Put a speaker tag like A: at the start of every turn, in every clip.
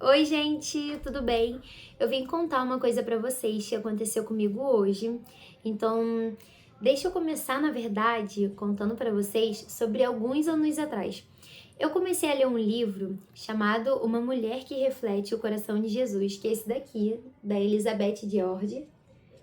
A: Oi, gente, tudo bem? Eu vim contar uma coisa pra vocês que aconteceu comigo hoje. Então, deixa eu começar, na verdade, contando pra vocês sobre alguns anos atrás. Eu comecei a ler um livro chamado Uma Mulher que Reflete o Coração de Jesus, que é esse daqui, da Elizabeth George.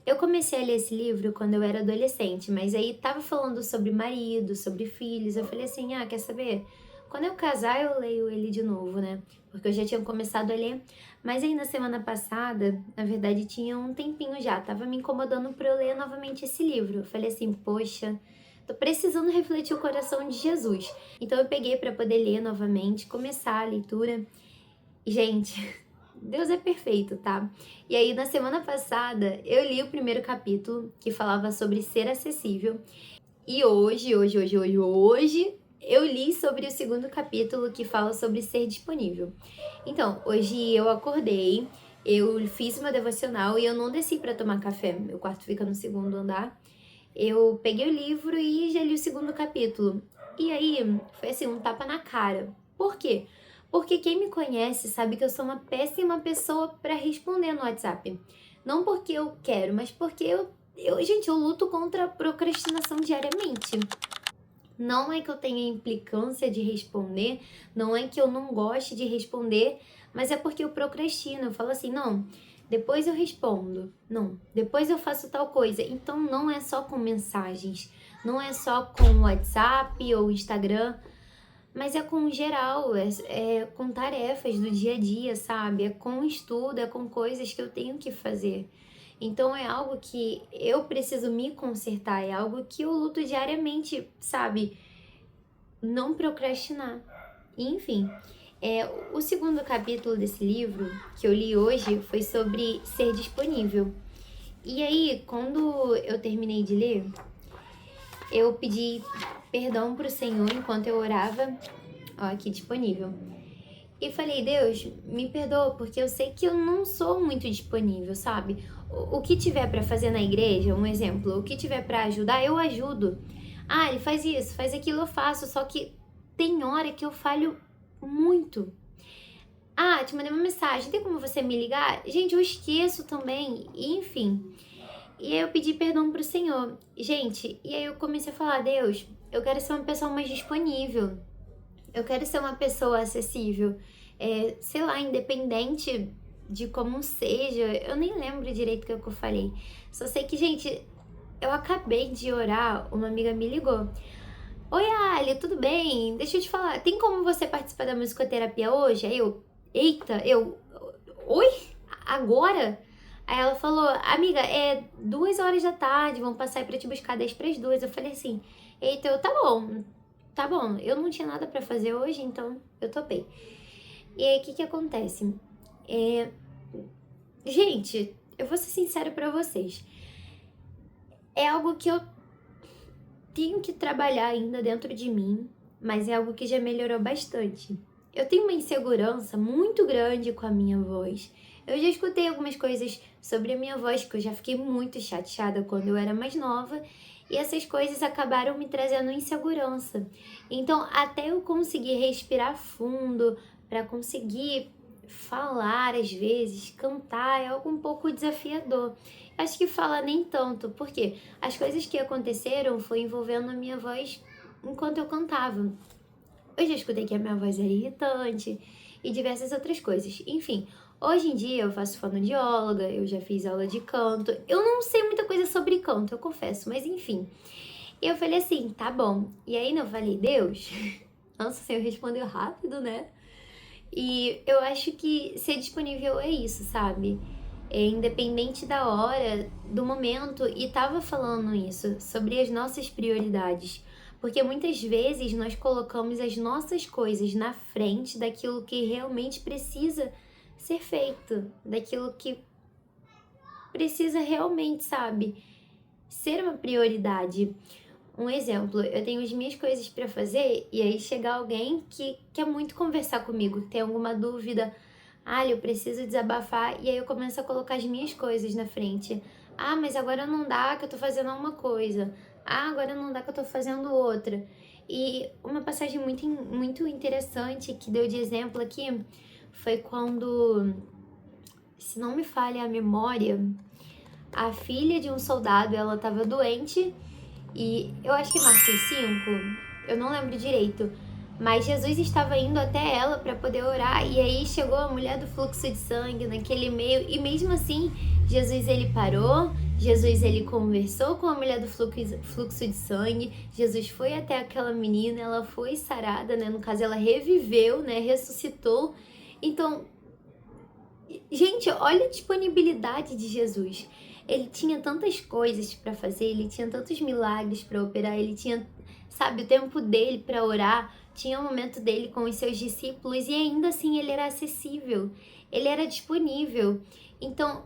A: Eu comecei a ler esse livro quando eu era adolescente, mas aí tava falando sobre marido, sobre filhos. Eu falei assim: quer saber? Quando eu casar, eu leio ele de novo, né? Porque eu já tinha começado a ler. Mas aí na semana passada, na verdade, tinha um tempinho já, tava me incomodando pra eu ler novamente esse livro. Eu falei assim: poxa, tô precisando refletir o coração de Jesus. Então eu peguei pra poder ler novamente, começar a leitura. E, gente, Deus é perfeito, tá? E aí, na semana passada, eu li o primeiro capítulo, que falava sobre ser acessível. E hoje, eu li sobre o segundo capítulo, que fala sobre ser disponível. Então, hoje eu acordei, eu fiz uma devocional e eu não desci pra tomar café. Meu quarto fica no segundo andar. Eu peguei o livro e já li o segundo capítulo. E aí, foi assim, um tapa na cara. Por quê? Porque quem me conhece sabe que eu sou uma péssima pessoa para responder no WhatsApp. Não porque eu quero, mas porque eu luto contra a procrastinação diariamente. Não é que eu tenha implicância de responder, não é que eu não goste de responder, mas é porque eu procrastino. Eu falo assim, não, depois eu respondo. Não, depois eu faço tal coisa. Então não é só com mensagens, não é só com WhatsApp ou Instagram, mas é com geral, é com tarefas do dia a dia, sabe? É com estudo, é com coisas que eu tenho que fazer. Então é algo que eu preciso me consertar, é algo que eu luto diariamente, sabe? Não procrastinar. Enfim, o segundo capítulo desse livro que eu li hoje foi sobre ser disponível. E aí, quando eu terminei de ler, eu pedi perdão pro Senhor enquanto eu orava, ó, aqui disponível. E falei, Deus, me perdoa, porque eu sei que eu não sou muito disponível, sabe? O que tiver pra fazer na igreja, um exemplo, o que tiver pra ajudar, eu ajudo. Ah, ele faz isso, faz aquilo, eu faço, só que tem hora que eu falho muito. Ah, te mandei uma mensagem, tem como você me ligar? Gente, eu esqueço também, enfim. E aí eu pedi perdão pro Senhor. Gente, e aí eu comecei a falar, Deus, eu quero ser uma pessoa mais disponível. Eu quero ser uma pessoa acessível. Sei lá, independente de como seja. Eu nem lembro direito o que eu falei. Só sei que, gente, eu acabei de orar, uma amiga me ligou. Oi, Ali, tudo bem? Deixa eu te falar, tem como você participar da musicoterapia hoje? Aí eu, eita, oi? Agora? Aí ela falou, amiga, é 2 horas da tarde, vão passar aí pra te buscar 10 para as 2. Eu falei assim, eita, tá bom, eu não tinha nada pra fazer hoje, então eu topei. E aí, o que que acontece? É, gente, eu vou ser sincera pra vocês. É algo que eu tenho que trabalhar ainda dentro de mim, mas é algo que já melhorou bastante. Eu tenho uma insegurança muito grande com a minha voz. Eu já escutei algumas coisas sobre a minha voz que eu já fiquei muito chateada quando eu era mais nova, e essas coisas acabaram me trazendo insegurança. Então, até eu conseguir respirar fundo para conseguir falar às vezes, cantar é algo um pouco desafiador. Acho que falar nem tanto, porque as coisas que aconteceram foi envolvendo a minha voz enquanto eu cantava. Eu já escutei que a minha voz era irritante e diversas outras coisas. Enfim, hoje em dia eu faço fonoaudióloga, eu já fiz aula de canto. Eu não sei muita coisa sobre canto, eu confesso, mas enfim. E eu falei assim, tá bom. E aí eu falei, Deus, nossa, o Senhor respondeu rápido, né? E eu acho que ser disponível é isso, sabe? Independente da hora, do momento, e tava falando isso, sobre as nossas prioridades. Porque muitas vezes nós colocamos as nossas coisas na frente daquilo que realmente precisa ser feito, daquilo que precisa realmente, sabe, ser uma prioridade. Um exemplo, eu tenho as minhas coisas para fazer e aí chega alguém que quer muito conversar comigo, tem alguma dúvida. Ah, eu preciso desabafar, e aí eu começo a colocar as minhas coisas na frente. Ah, mas agora não dá que eu tô fazendo uma coisa. Ah, agora não dá que eu tô fazendo outra. E uma passagem muito interessante que deu de exemplo aqui foi quando, se não me falha a memória, a filha de um soldado, ela estava doente, e eu acho que Marcos 5, eu não lembro direito, mas Jesus estava indo até ela para poder orar, e aí chegou a mulher do fluxo de sangue naquele meio, e mesmo assim, Jesus ele parou, Jesus ele conversou com a mulher do fluxo de sangue, Jesus foi até aquela menina, ela foi sarada, né? No caso, ela reviveu, né? Ressuscitou. Então, gente, olha a disponibilidade de Jesus. Ele tinha tantas coisas para fazer, ele tinha tantos milagres para operar, ele tinha, sabe, o tempo dele para orar, tinha o momento dele com os seus discípulos e ainda assim ele era acessível, ele era disponível. Então,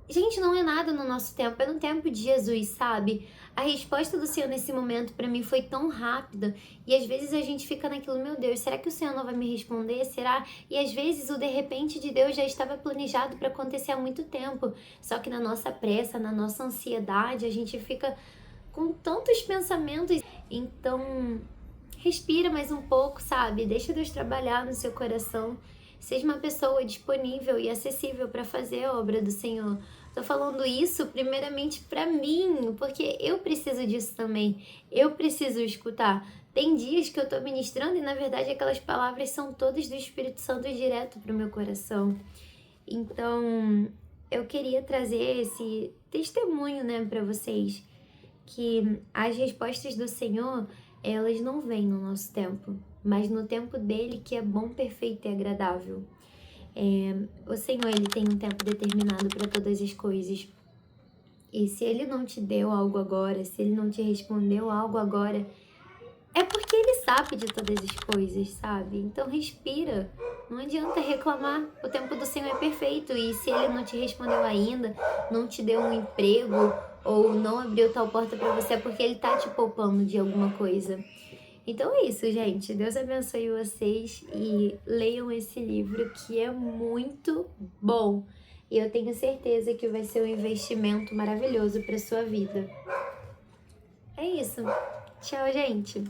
A: gente, não é nada no nosso tempo, é no tempo de Jesus, sabe? A resposta do Senhor nesse momento pra mim foi tão rápida e às vezes a gente fica naquilo, meu Deus, será que o Senhor não vai me responder? Será? E às vezes o de repente de Deus já estava planejado para acontecer há muito tempo, só que na nossa pressa, na nossa ansiedade, a gente fica com tantos pensamentos. Então, respira mais um pouco, sabe? Deixa Deus trabalhar no seu coração. Seja uma pessoa disponível e acessível para fazer a obra do Senhor. Tô falando isso primeiramente para mim, porque eu preciso disso também. Eu preciso escutar. Tem dias que eu tô ministrando e na verdade aquelas palavras são todas do Espírito Santo direto pro meu coração. Então, eu queria trazer esse testemunho, né, para vocês, que as respostas do Senhor, elas não vêm no nosso tempo, mas no tempo dele, que é bom, perfeito e agradável. O Senhor, ele tem um tempo determinado para todas as coisas. E se ele não te deu algo agora, se ele não te respondeu algo agora, é porque ele sabe de todas as coisas, sabe? Então respira. Não adianta reclamar. O tempo do Senhor é perfeito. E se ele não te respondeu ainda, não te deu um emprego ou não abriu tal porta para você, é porque ele tá te poupando de alguma coisa. Então é isso, gente. Deus abençoe vocês e leiam esse livro que é muito bom. E eu tenho certeza que vai ser um investimento maravilhoso para sua vida. É isso. Tchau, gente.